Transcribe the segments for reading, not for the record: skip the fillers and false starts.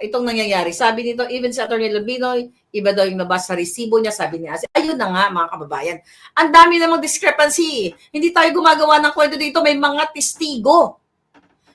itong nangyayari. Sabi nito, even si Atty. Lubinoy, iba daw yung nabas sa resibo niya, sabi niya. Ayun na nga, mga kababayan. Ang dami namang discrepancy. Hindi tayo gumagawa ng kwento dito, may mga testigo.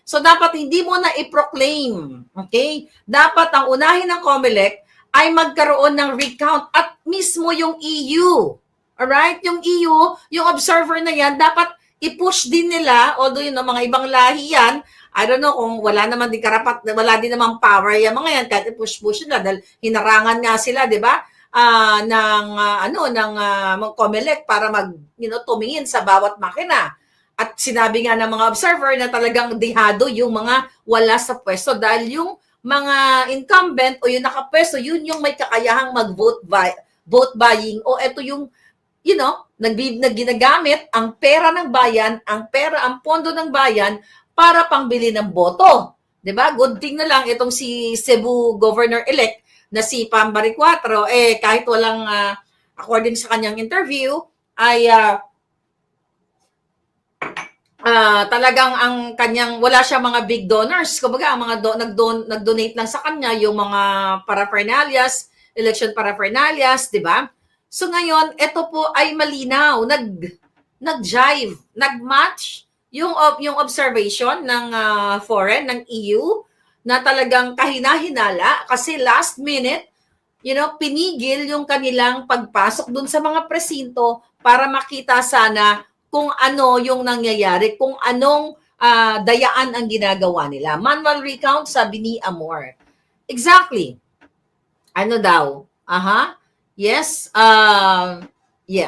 So, dapat hindi mo na i-proclaim. Okay? Dapat ang unahin ng COMELEC ay magkaroon ng recount at mismo yung EU. Alright? Yung EU, yung observer na yan, dapat i-push din nila, although yun, mga ibang lahi yan, I don't know kung wala naman din karapat, wala din naman power yung mga yan, kahit i-push nila, dahil hinarangan nga sila, di ba? ng COMELEC para tumingin sa bawat makina. At sinabi nga ng mga observer na talagang dihado yung mga wala sa pwesto dahil yung mga incumbent o yung nakapwesto, yun yung may kakayahang mag-vote buying o ito yung ginagamit ang pera ng bayan, ang pondo ng bayan para pangbili ng boto. 'Di ba? Good thing na lang itong si Cebu Governor-elect na si Pambari Cuatro, kahit walang, according sa kanyang interview, ay talagang ang kanyang, wala siya mga big donors. Kumbaga, ang mga nag-donate lang sa kanya yung mga paraphernalias, election paraphernalias, 'di ba? So ngayon, ito po ay malinaw, nag-jive, nag-match yung observation ng foreign, ng EU, na talagang kahina-hinala kasi last minute, pinigil yung kanilang pagpasok dun sa mga presinto para makita sana kung ano yung nangyayari, kung anong dayaan ang ginagawa nila. Manual recount, sabi ni Amor. Exactly. Ano daw? Yes.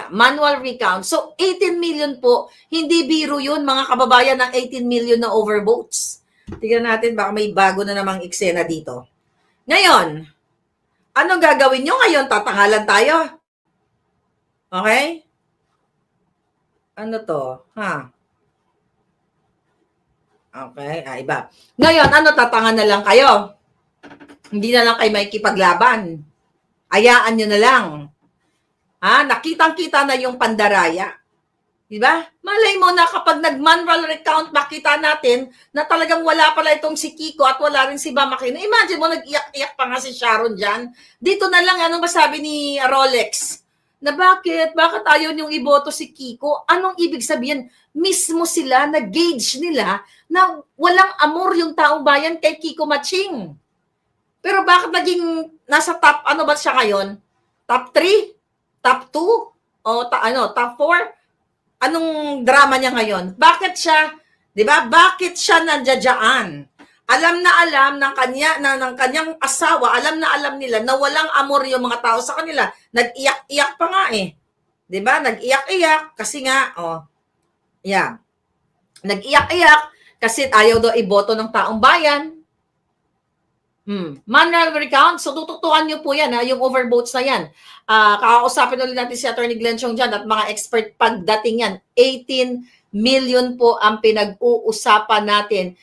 Manual recount. So, 18 million po. Hindi biro yun, mga kababayan, ng 18 million na overvotes. Tignan natin, baka may bago na namang eksena dito. Ngayon, anong gagawin nyo ngayon? Tatangalan tayo. Okay? Ano to? Okay, iba. Ngayon, tatangan na lang kayo? Hindi na lang kayo makikipaglaban. Ayaan nyo na lang. Nakitang-kita na yung pandaraya. Diba? Malay mo na kapag nag-manual recount, makita natin na talagang wala pala itong si Kiko at wala rin si Bam Aquino. Imagine mo, nag-iyak-iyak pa nga si Sharon dyan. Dito na lang, anong masabi ni Rolex? Na bakit ayaw niyong iboto si Kiko? Anong ibig sabihin? Mismo sila, nag-gauge nila na walang amor yung taong bayan kay Kiko Maching. Pero bakit naging nasa top, ba siya ngayon? Top 3? Top 2? O top 4? Anong drama niya ngayon? Bakit siya, 'di ba? Bakit siya nandiyan? Alam na alam ng kanyang asawa, alam na alam nila na walang amor yung mga tao sa kanila. Nag-iyak-iyak pa nga 'Di ba? Nag-iyak-iyak kasi nga Nag-iyak-iyak kasi ayaw daw iboto ng taong bayan. Manual recount, so tututukan nyo po yan, yung overvotes na yan. Kakausapin ulit natin si Atty. Glenn Chong dyan at mga expert pagdating yan. 18 million po ang pinag-uusapan natin.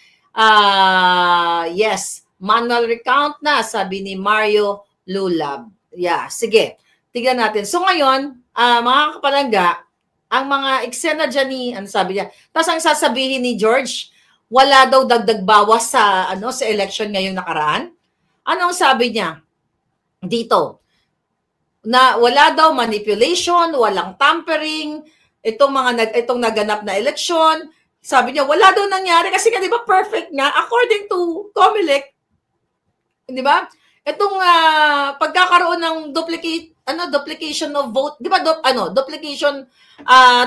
Yes, manual recount na, sabi ni Mario Lulab. Yeah, sige, tignan natin. So ngayon, mga kapalangga, ang mga eksena dyan ni, sabi niya, tapos ang sasabihin ni George, wala daw dagdag bawas sa election ngayong nakaraan. Anong sabi niya dito? Na wala daw manipulation, walang tampering, itong naganap na election. Sabi niya wala daw nangyari kasi nga 'di ba perfect nga according to COMELEC. 'Di ba? Itong pagkakaroon ng duplication of vote, 'di ba? Duplication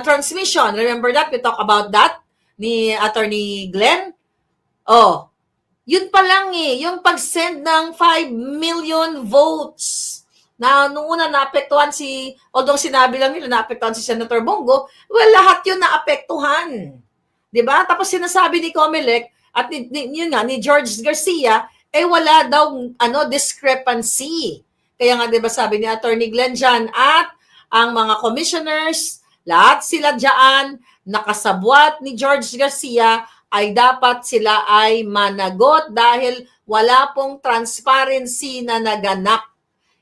transmission. Remember that? We talk about that ni Attorney Glenn. Yun pa lang yung pag-send ng 5 million votes na nung una naapektuhan although sinabi lang nila naapektuhan si Senator Bongo, well, lahat yun naapektuhan. Diba? Tapos sinasabi ni COMELEC at ni George Garcia, wala daw discrepancy. Kaya nga diba sabi ni Attorney Glenn dyan at ang mga commissioners, lahat sila dyan, nakasabwat ni George Garcia, ay dapat sila ay managot dahil wala pong transparency na naganap.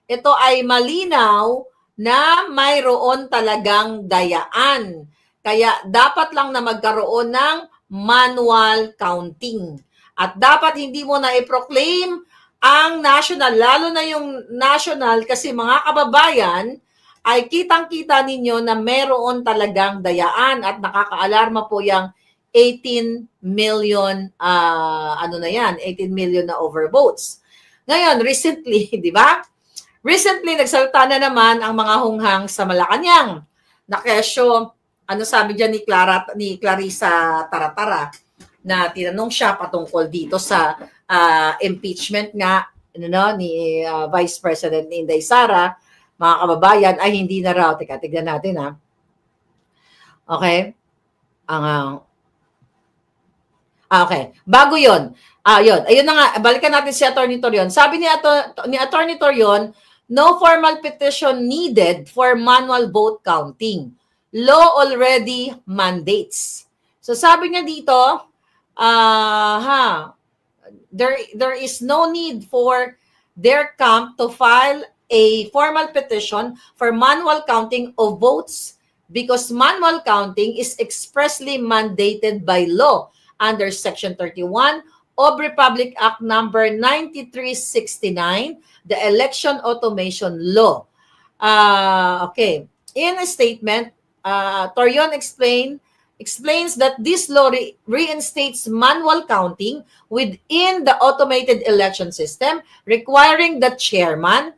Ito ay malinaw na mayroon talagang dayaan. Kaya dapat lang na magkaroon ng manual counting. At dapat hindi mo na i-proclaim ang national, lalo na yung national, kasi mga kababayan, ay kitang-kita ninyo na meron talagang dayaan at nakakaalarma po yung 18 million, 18 million na overvotes. Ngayon, recently, di ba? Recently, nagsalita na naman ang mga hunghang sa Malacanang. Na kesyo, ano sabi dyan ni Clarissa Taratara, na tinanong siya patungkol dito sa impeachment nga ni Vice President Inday Sara, mga kababayan, ay hindi na raw. Teka, tignan natin ha. Okay? Okay. Bago yun. Ayun na nga. Balikan natin si Atty. Torion. Sabi ni Atty. Torion, no formal petition needed for manual vote counting. Law already mandates. So sabi niya dito, there is no need for their camp to file a formal petition for manual counting of votes because manual counting is expressly mandated by law under Section 31 of Republic Act Number 9369, the Election Automation Law. Okay. In a statement, Torion explains that this law reinstates manual counting within the automated election system, requiring the chairman,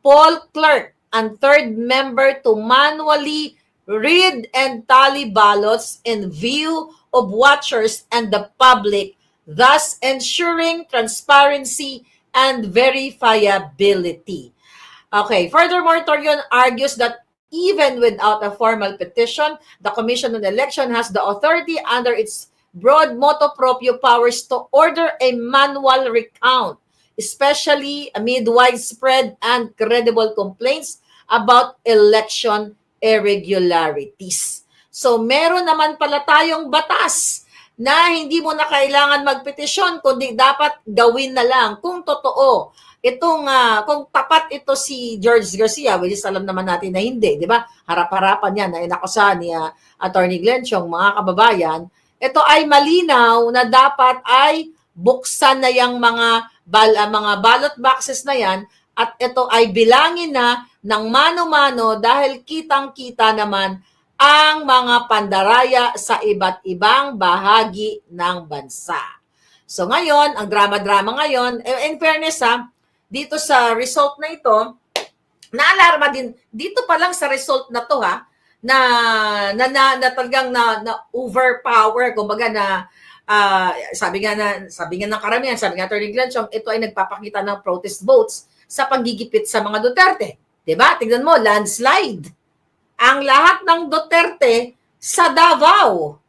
poll clerk, and third member to manually read and tally ballots in view of watchers and the public, thus ensuring transparency and verifiability. Okay, furthermore, Torion argues that even without a formal petition, the Commission on Election has the authority under its broad motu proprio powers to order a manual recount, especially amid widespread and credible complaints about election irregularities. So meron naman pala tayong batas na hindi mo na kailangan magpetisyon, kundi dapat gawin na lang kung totoo. Kung tapat ito si George Garcia, which is alam naman natin na hindi, di ba? Harap-harapan yan na inakusahan ni Attorney Glenn Chong, mga kababayan, ito ay malinaw na dapat ay buksan na yung mga ballot boxes na yan at ito ay bilangin na ng mano-mano dahil kitang-kita naman ang mga pandaraya sa iba't ibang bahagi ng bansa. So ngayon, ang drama-drama ngayon, in fairness dito sa result na ito, naalarma din, dito pa lang sa result na to na talagang na overpower, kumbaga sabi nga ng karamihan, sabi nga Attorney Glenn Chong, ito ay nagpapakita ng protest votes sa panggigipit sa mga Duterte. Diba? Tignan mo, landslide. Ang lahat ng Duterte sa Davao.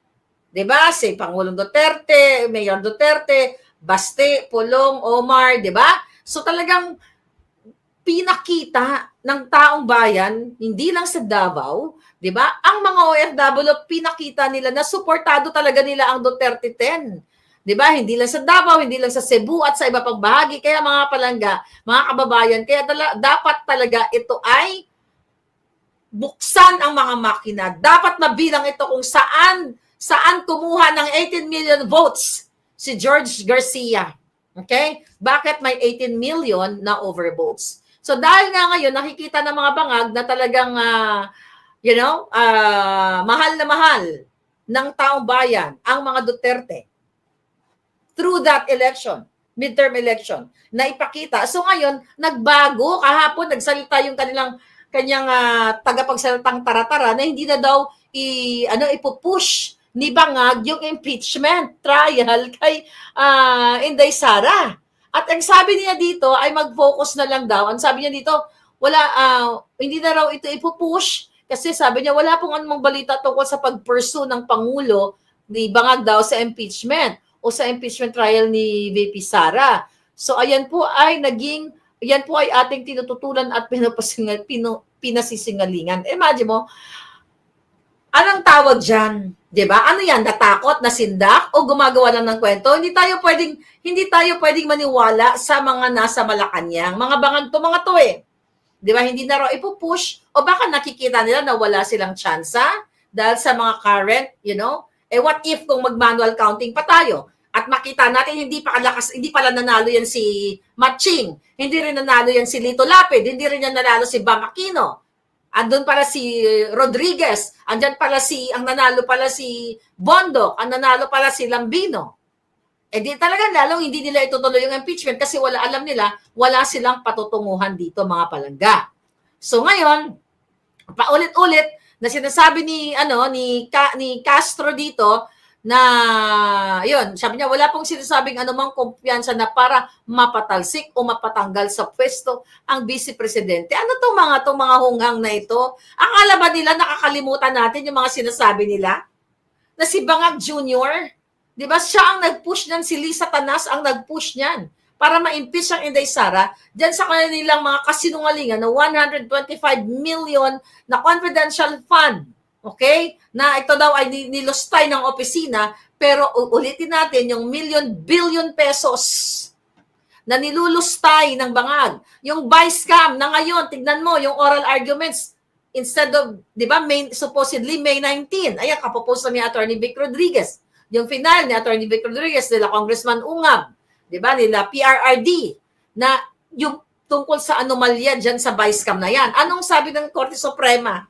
Diba? Si Pangulong Duterte, Mayor Duterte, Baste, Pulong, Omar, diba? So talagang pinakita ng taong bayan, hindi lang sa Davao, di ba? Ang mga OFW, pinakita nila na suportado talaga nila ang Duterte 10. Di ba? Hindi lang sa Davao, hindi lang sa Cebu at sa iba pang bahagi. Kaya mga palangga, mga kababayan, kaya dapat talaga ito ay buksan ang mga makina. Dapat mabilang ito kung saan kumuha ng 18 million votes si George Garcia. Okay? Bakit may 18 million na overvotes? So dahil nga ngayon, nakikita ng mga bangag na talagang, mahal na mahal ng taong bayan ang mga Duterte through that election, midterm election, na ipakita. So ngayon, nagbago. Kahapon, nagsalita yung kanyang tagapagsalitang Taratara na hindi na daw ipupush ni Bangag yung impeachment trial kay Inday Sara. At ang sabi niya dito ay mag-focus na lang daw. Ang sabi niya dito, hindi na raw ito ipupush kasi sabi niya wala pong anumang balita tungkol sa pag-pursue ng Pangulo ni Bangag daw sa impeachment o sa impeachment trial ni VP Sara. So ayan po ay ating tinututulan at pinasisingalingan. Imagine mo, anong tawag dyan? Diba? Ano yan? Natakot, nasindak, o gumagawa lang ng kwento? Hindi tayo pwedeng maniwala sa mga nasa Malacanang. Mga bangag to, mga to Diba? Hindi na raw ipupush, o baka nakikita nila na wala silang tsansa dahil sa mga current, what if kung mag-manual counting pa tayo? at makita natin hindi pala nanalo yan si Matching, hindi rin nanalo yan si Lito Lapid, hindi rin yan nanalo si Bam Aquino. Andun pala si Rodriguez, andyan pala ang nanalo pala si Bondo, ang nanalo pala si Lambino. Eh di talaga lalong hindi nila itutuloy yung impeachment kasi alam nila, wala silang patutunguhan dito mga palangga. So ngayon, paulit-ulit na sinasabi ni Castro dito na yun, sabi niya wala pong sinasabing anumang kumpiyansa na para mapatalsik o mapatanggal sa pwesto ang vice presidente. Ano tong mga hunghang na ito? Akala ba nila nakakalimutan natin yung mga sinasabi nila? Na si Bangag Jr., di ba siya ang nag-push niyan, si Lisa Tanas ang nag-push niyan para ma-impeach ang Inday Sara dyan sa kanilang mga kasinungalingan na 125 million na confidential fund. Okay? Na ito daw ay nilustay ng opisina, pero ulitin natin yung billion pesos na nilulustay ng Bangag. Yung vice cam na ngayon, tignan mo, yung oral arguments, instead of, di ba, supposedly May 19, ayan, kapopos na ni Attorney Vic Rodriguez. Yung final ni Attorney Vic Rodriguez, nila Congressman Ungab, di ba, nila PRRD, na yung tungkol sa anomalya dyan sa vice cam na yan. Anong sabi ng Korte Suprema?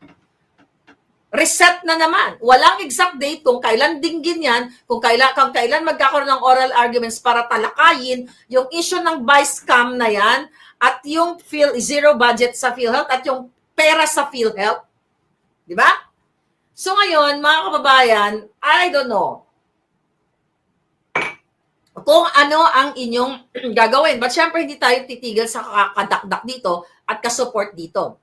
Reset na naman. Walang exact date kung kailan dinggin yan, kung kailan magkakaroon ng oral arguments para talakayin yung issue ng vice cam na yan at yung zero budget sa PhilHealth at yung pera sa PhilHealth. Di ba? So ngayon, mga kababayan, I don't know kung ano ang inyong gagawin. But syempre, hindi tayo titigil sa kakadakdak dito at kasupport dito.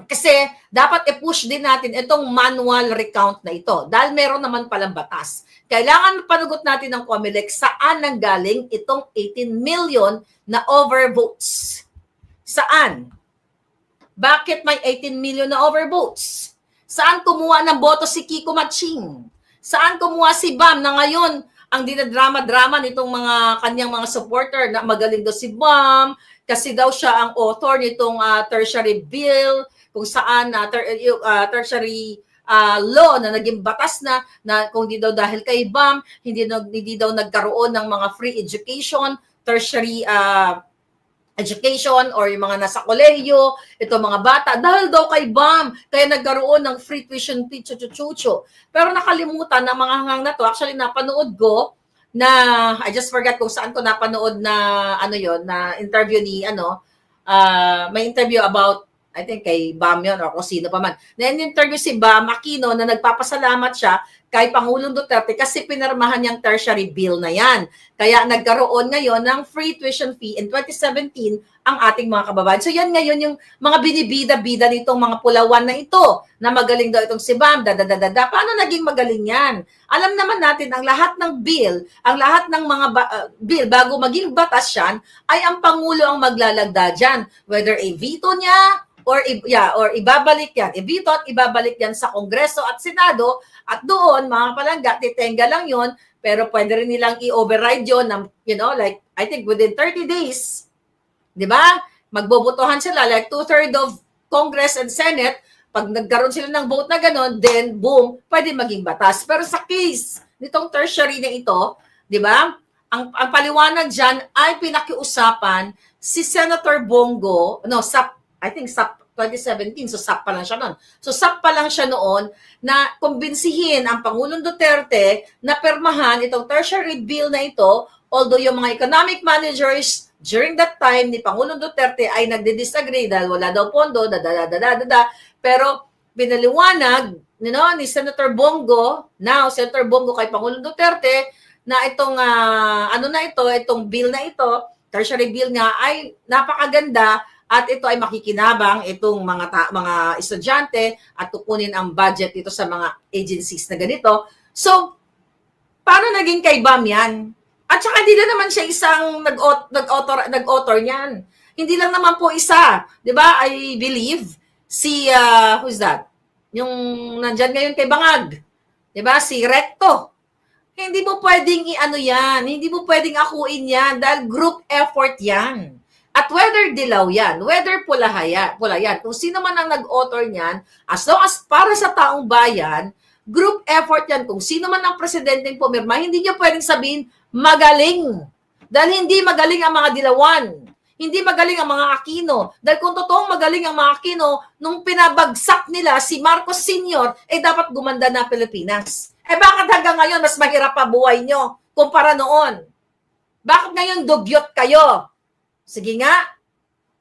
Kasi dapat i-push din natin itong manual recount na ito dahil meron naman palang batas. Kailangan panugot natin ng COMELEC saan nanggaling itong 18 million na overvotes. Saan? Bakit may 18 million na overvotes? Saan kumuha ng boto si Kiko Matching? Saan kumuha si Bam na ngayon ang dinadrama-drama nitong mga kanyang mga supporter na magaling daw si Bam kasi daw siya ang author nitong tertiary bill kung saan tertiary law na naging batas na kung hindi daw dahil kay Bam, hindi daw nagkaroon ng mga free education, tertiary education or yung mga nasa kolehiyo, ito mga bata, dahil daw kay Bam, kaya nagkaroon ng free tuition fee, chuchuchucho. Pero nakalimutan ng mga hangang na to, actually napanood ko na, I just forgot kung saan ko napanood na, na interview ni, may interview about, I think kay Bam yun or kung sino pa man. Na-interview si Bam Aquino na nagpapasalamat siya kay Pangulong Duterte kasi pinarmahan niyang tertiary bill na yan. Kaya nagkaroon ngayon ng free tuition fee in 2017 ang ating mga kababayan. So yan ngayon yung mga binibida-bida nitong mga pulawan na ito na magaling daw itong si Bam, Paano naging magaling yan? Alam naman natin ang lahat ng bill, ang lahat ng mga bill bago maging batas yan, ay ang Pangulo ang maglalagda dyan. Whether i-veto niya, or ibabalik yan. I-veto at ibabalik yan sa Kongreso at Senado at doon, mga palangga, titenga lang yon pero pwede rin nilang i-override yon ng, like, I think within 30 days, di ba? Magbobotohan sila, like 2/3 of Congress and Senate, pag nagkaroon sila ng vote na gano'n, then boom, pwede maging batas. Pero sa case nitong tertiary na ito, di ba? Ang paliwanag dyan ay pinakiusapan si Senator Bongo, I think SAP 2017, so SAP pa lang siya noon. So SAP pa lang siya noon na kumbinsihin ang Pangulong Duterte na permahan itong tertiary bill na ito, although yung mga economic managers during that time ni Pangulong Duterte ay nagdi-disagree dahil wala daw pondo, pero pinaliwanag ni Senator Bongo, now Senator Bongo kay Pangulong Duterte, na itong itong bill na ito, tertiary bill nga ay napakaganda at ito ay makikinabang itong mga estudyante at tukunin ang budget dito sa mga agencies na ganito. So, paano naging kay Bam yan? At saka hindi lang naman siya isang nag-author niyan. Hindi lang naman po isa. Di ba? I believe si, who's that? Yung nandyan ngayon kay Bangag. Di ba? Si Recto. Hindi mo pwedeng yan. Hindi mo pwedeng akuin yan dahil group effort yan. At whether dilaw yan, whether pula yan, kung sino man ang nag-author niyan, as long as para sa taong bayan, group effort yan. Kung sino man ang presidenteng pumirma, hindi niyo pwedeng sabihin, magaling. Dahil hindi magaling ang mga Dilawan. Hindi magaling ang mga Aquino. Dahil kung totoong magaling ang mga Aquino, nung pinabagsak nila si Marcos Sr., dapat gumanda na Pilipinas. Bakit hanggang ngayon mas mahirap pa buhay nyo kumpara noon? Bakit ngayon dugyot kayo? Sige nga,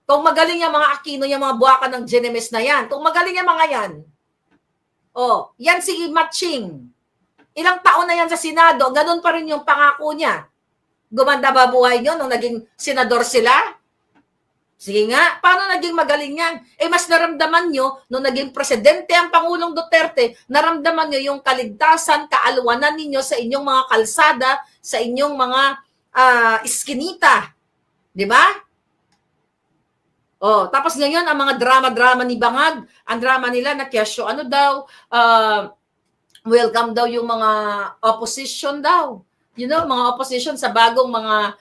kung magaling yung mga Aquino, yung mga buwakan ng Genemes na yan, kung magaling yung mga yan, yan si Matching. Ilang taon na yan sa Senado, ganun pa rin yung pangako niya. Gumanda ba buhay nyo nung naging senador sila? Sige nga, paano naging magaling yan? Mas naramdaman nyo, nung naging presidente ang Pangulong Duterte, naramdaman nyo yung kaligtasan, kaalwanan ninyo sa inyong mga kalsada, sa inyong mga iskinita. Di ba? Tapos ngayon, ang mga drama-drama ni Bangag, ang drama nila na kesyo, welcome daw yung mga opposition daw. Mga opposition sa bagong mga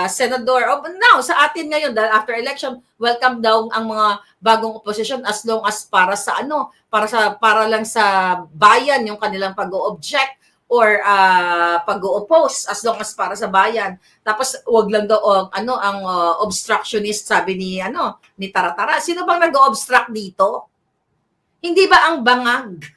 senador. Now, sa atin ngayon, dahil after election, welcome daw ang mga bagong opposition as long as para lang sa bayan yung kanilang pag-o-object or pag-o-oppose as long as para sa bayan. Tapos wag lang daw ang obstructionist, sabi ni Taratara. Sino bang nag-o-obstruct dito? Hindi ba ang Bangag?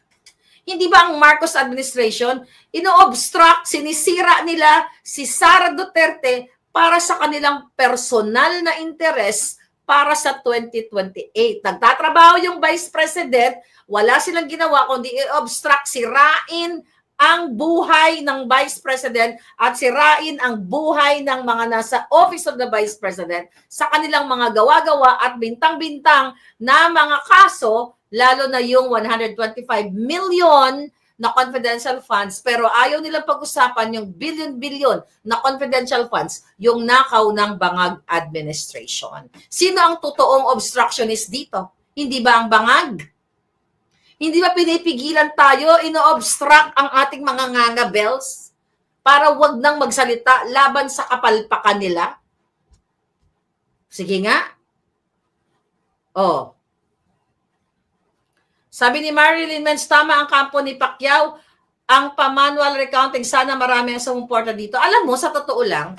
Hindi ba ang Marcos administration ino-obstruct, sinisira nila si Sara Duterte para sa kanilang personal na interes para sa 2028. Nagtatrabaho yung Vice President, wala silang ginawa kundi i-obstruct, sirain ang buhay ng Vice President at sirain ang buhay ng mga nasa Office of the Vice President sa kanilang mga gawa-gawa at bintang-bintang na mga kaso, lalo na yung 125 million na confidential funds, pero ayaw nilang pag-usapan yung billion-billion na confidential funds, yung nakaw ng Bangag administration. Sino ang totoong obstructionist dito? Hindi ba ang Bangag? Hindi ba pinipigilan tayo, ino-obstruct ang ating mga ngangabels para wag nang magsalita laban sa kapalpakan nila? Sige nga. Sabi ni Marilyn Menz, tama ang kampo ni Pacquiao, ang pa-manual recounting, sana marami ang sumuporta dito. Alam mo, sa totoo lang,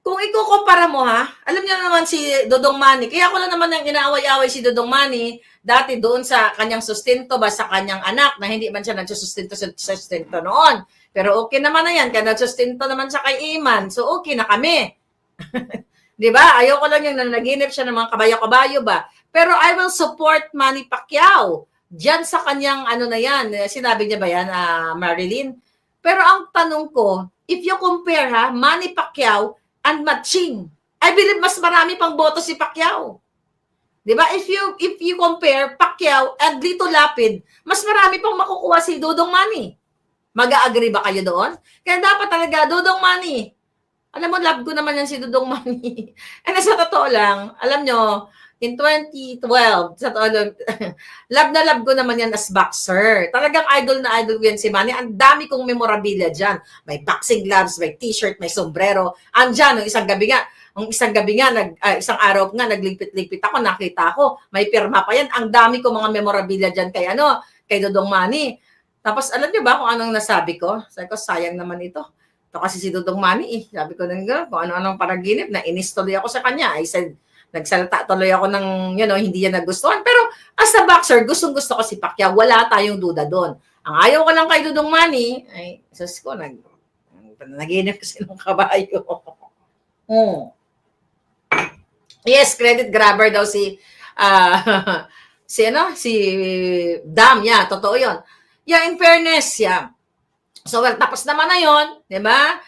kung ikukumpara mo alam niyo naman si Dodong Manny, kaya ko lang naman ang inaaway-away si Dodong Manny, dati doon sa kanyang sustento ba, sa kanyang anak, na hindi man siya nagsusustento noon. Pero okay naman na yan, kaya nagsusustento naman siya kay Iman, so okay na kami. Di ba? Ayoko lang yung nanaginip siya ng mga kabayo-kabayo ba. Pero I will support Manny Pacquiao. Diyan sa kanyang na yan. Sinabi niya ba yan, Marilyn? Pero ang tanong ko, if you compare Manny Pacquiao and Matching, I believe mas marami pang boto si Pacquiao. Di ba? If you compare Pacquiao and Lito Lapid, mas marami pang makukuha si Dodong Manny. Mag-a-agree ba kayo doon? Kaya dapat talaga, Dodong Manny. Alam mo, love ko naman yan si Dodong Manny. And sa totoo lang, alam nyo, in 2012, love ko naman yan as boxer. Talagang idol na idol ko yan si Manny. Ang dami kong memorabilia dyan. May boxing gloves, may t-shirt, may sombrero. Andyan, isang araw nga, nagligpit-ligpit ako, nakita ko, may pirma pa yan. Ang dami kong mga memorabilia dyan kay Dodong Manny. Tapos, alam niyo ba kung anong nasabi ko? Sabi ko, sayang naman ito. Ito kasi si Dodong Manny Sabi ko nang kung ano-anong panaginip, na inis tuloy ako sa kanya. I said, nagsalita tuloy ako ng, hindi niya nagustuhan. Pero as a boxer, gustong-gusto ko si Pacquiao. Wala tayong duda doon. Ang ayaw ko lang kay Dodong Manny, ay, sus ko, naginip kasi ng kabayo. Yes, credit grabber daw si Dam. Yeah, totoo yun. Yeah, in fairness, yeah. So, well, tapos naman na yun, di ba?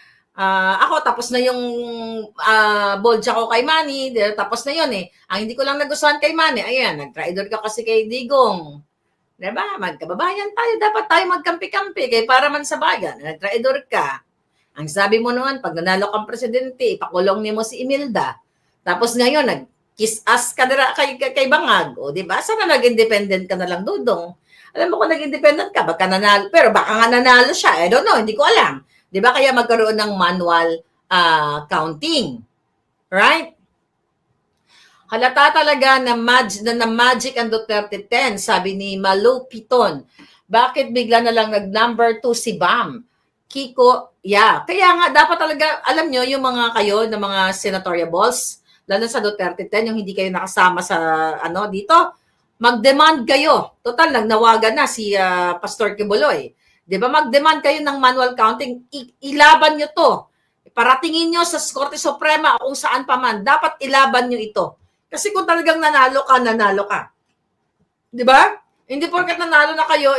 Ako, tapos na yung bolja ko kay Manny, tapos na yun eh. Ang hindi ko lang nagustuhan kay Manny, ayan, nag-traidor ka kasi kay Digong. Di ba? Magkababayan tayo, dapat tayo magkampi-kampi, kaya para man sa bayan, nag-traidor ka. Ang sabi mo noon, pag nanalo kang presidente, ipakulong niyo mo si Imelda. Tapos ngayon, nag-kiss-ass ka kay Bangag, o di ba? Sana nag-independent ka na lang, Dudong. Alam mo kung nag-independent ka, baka nanalo, pero baka nga nanalo siya. I don't know, hindi ko alam. Di ba kaya magkaroon ng manual counting? Right? Halata talaga na magic ang Duterte 10, sabi ni Malu Piton. Bakit bigla na lang nag-number 2 si Bam? Kiko, yeah. Kaya nga, dapat talaga, alam nyo, yung mga kayo, na mga senatorial balls, lalo sa Duterte 10, yung hindi kayo nakasama sa, dito, mag-demand kayo. Total, nagnawagan na si Pastor Kibuloy. Di ba? Mag-demand kayo ng manual counting. Ilaban nyo to. Paratingin nyo sa Korte Suprema kung saan pa man. Dapat ilaban nyo ito. Kasi kung talagang nanalo ka, nanalo ka. Di ba? Hindi porket nanalo na kayo,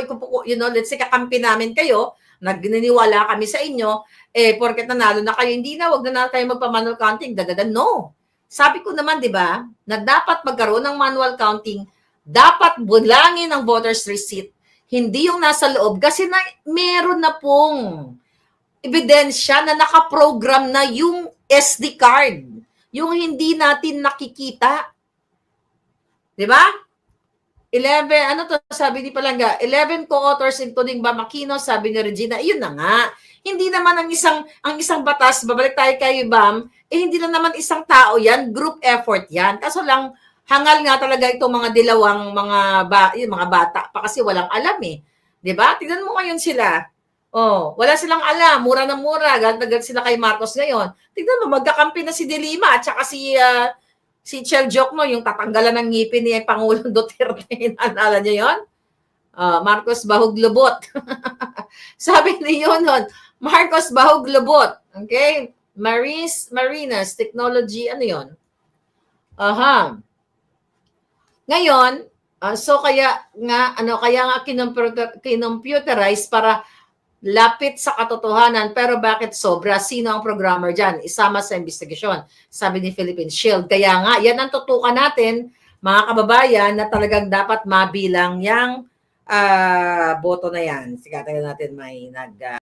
let's say kakampi namin kayo, nagniniwala kami sa inyo, porket nanalo na kayo, hindi na, wag na tayo magpa-manual counting, dagdagan. No. Sabi ko naman, di ba, na dapat magkaroon ng manual counting, dapat bulangin ang voter's receipt, hindi yung nasa loob, kasi meron na pong ebidensya na nakaprogram na yung SD card, yung hindi natin nakikita. Di ba? 11, sabi ni Palangga, 11 co-authors including Bam Aquino, sabi ni Regina, yun na nga. Hindi naman ang isang batas, babalik tayo kay Bam, hindi na naman isang tao yan, group effort yan. Kaso lang, hangal nga talaga itong mga dilawang mga bata pa kasi walang alam eh. 'Di ba? Tingnan mo ngayon sila. Oh, wala silang alam, mura na mura, gagdag sila kay Marcos ngayon. Tingnan mo, magkakampi na si De Lima at saka si Chel Jokno, yung tatanggalan ng ngipin ni Pangulong Duterte. Naalala niyo yun? Marcos Bahog Lubot. Sabi ni yun, Marcos Bahog Lubot. Okay? Marinas Technology, ano yun? Aha. Ngayon, so kaya nga kinomputerize para lapit sa katotohanan, pero bakit sobra? Sino ang programmer dyan? Isama sa investigasyon, sabi ni Philippine Shield. Kaya nga, yan ang tutukan natin, mga kababayan, na talagang dapat mabilang yung boto na yan. Sige, tayo natin may